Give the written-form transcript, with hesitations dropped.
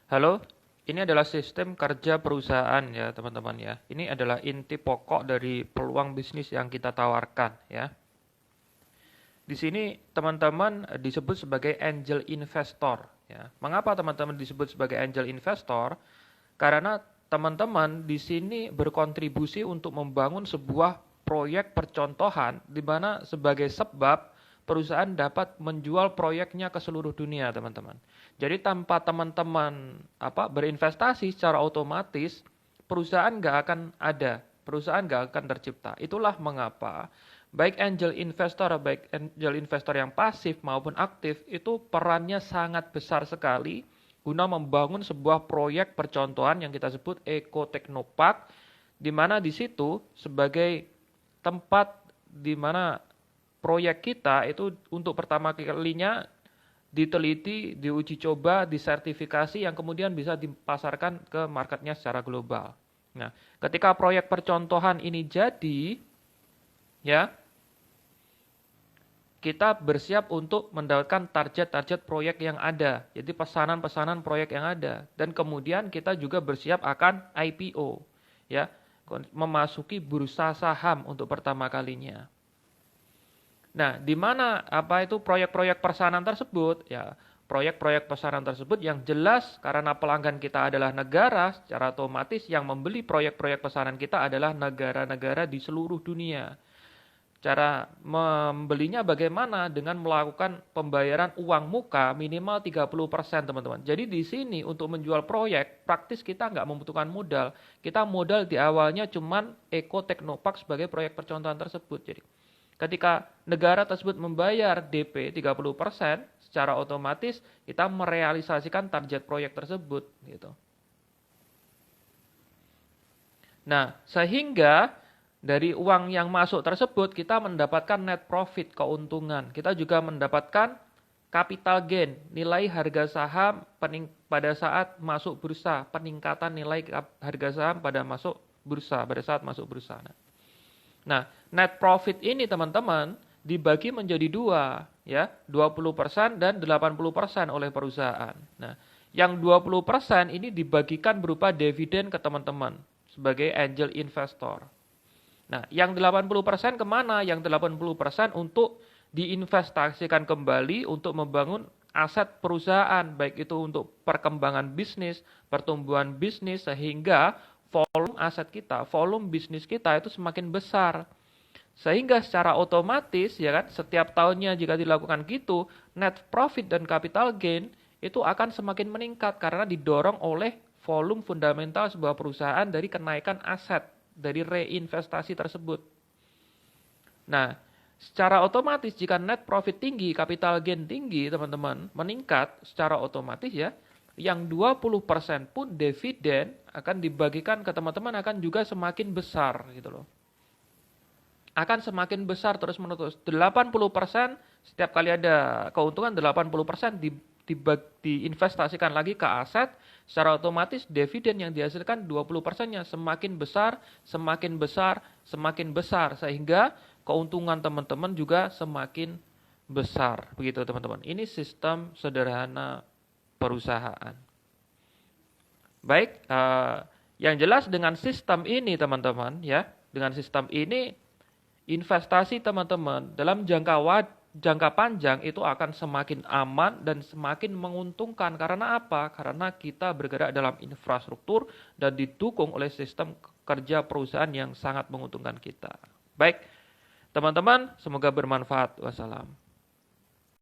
Halo, ini adalah sistem kerja perusahaan ya teman-teman ya. Ini adalah inti pokok dari peluang bisnis yang kita tawarkan ya. Di sini teman-teman disebut sebagai angel investor ya. Mengapa teman-teman disebut sebagai angel investor? Karena teman-teman di sini berkontribusi untuk membangun sebuah proyek percontohan di mana sebagai sebab perusahaan dapat menjual proyeknya ke seluruh dunia, teman-teman. Jadi tanpa teman-teman berinvestasi secara otomatis, perusahaan nggak akan ada, perusahaan nggak akan tercipta. Itulah mengapa baik angel investor yang pasif maupun aktif itu perannya sangat besar sekali guna membangun sebuah proyek percontohan yang kita sebut Eco Technopark, di mana di situ sebagai tempat di mana proyek kita itu untuk pertama kalinya diteliti, diuji coba, disertifikasi yang kemudian bisa dipasarkan ke marketnya secara global. Nah, ketika proyek percontohan ini jadi, ya, kita bersiap untuk mendapatkan target-target proyek yang ada. Jadi pesanan-pesanan proyek yang ada. Dan kemudian kita juga bersiap akan IPO. Ya, memasuki bursa saham untuk pertama kalinya. Nah, di mana proyek-proyek pesanan tersebut? Ya, proyek-proyek pesanan tersebut yang jelas karena pelanggan kita adalah negara, secara otomatis yang membeli proyek-proyek pesanan kita adalah negara-negara di seluruh dunia. Cara membelinya bagaimana? Dengan melakukan pembayaran uang muka minimal 30%, teman-teman. Jadi di sini untuk menjual proyek, praktis kita nggak membutuhkan modal. Kita modal di awalnya cuman Eco Technopark sebagai proyek percontohan tersebut. Jadi ketika negara tersebut membayar DP 30%, secara otomatis kita merealisasikan target proyek tersebut. Gitu. Nah, sehingga dari uang yang masuk tersebut kita mendapatkan net profit, keuntungan. Kita juga mendapatkan capital gain, nilai harga saham pada saat masuk bursa, peningkatan nilai harga saham pada saat masuk bursa. Nah, net profit ini teman-teman dibagi menjadi dua, ya, 20% dan 80% oleh perusahaan. Nah, yang 20% ini dibagikan berupa dividen ke teman-teman sebagai angel investor. Nah, yang 80% kemana? Yang 80% untuk diinvestasikan kembali untuk membangun aset perusahaan, baik itu untuk perkembangan bisnis, pertumbuhan bisnis, sehingga volume aset kita, volume bisnis kita itu semakin besar. Sehingga secara otomatis, ya kan, setiap tahunnya jika dilakukan gitu, net profit dan capital gain itu akan semakin meningkat karena didorong oleh volume fundamental sebuah perusahaan dari kenaikan aset, dari reinvestasi tersebut. Nah, secara otomatis jika net profit tinggi, capital gain tinggi, teman-teman, meningkat secara otomatis ya, yang 20% pun dividen akan dibagikan ke teman-teman akan juga semakin besar gitu loh. Akan semakin besar terus-menerus. 80% setiap kali ada keuntungan 80% diinvestasikan lagi ke aset, secara otomatis dividen yang dihasilkan 20%-nya semakin besar, semakin besar, semakin besar, sehingga keuntungan teman-teman juga semakin besar. Begitu teman-teman. Ini sistem sederhana perusahaan. Baik, yang jelas dengan sistem ini teman-teman ya, dengan sistem ini investasi teman-teman dalam jangka panjang itu akan semakin aman dan semakin menguntungkan. Karena apa? Karena kita bergerak dalam infrastruktur dan didukung oleh sistem kerja perusahaan yang sangat menguntungkan kita. Baik, teman-teman, semoga bermanfaat. Wassalam.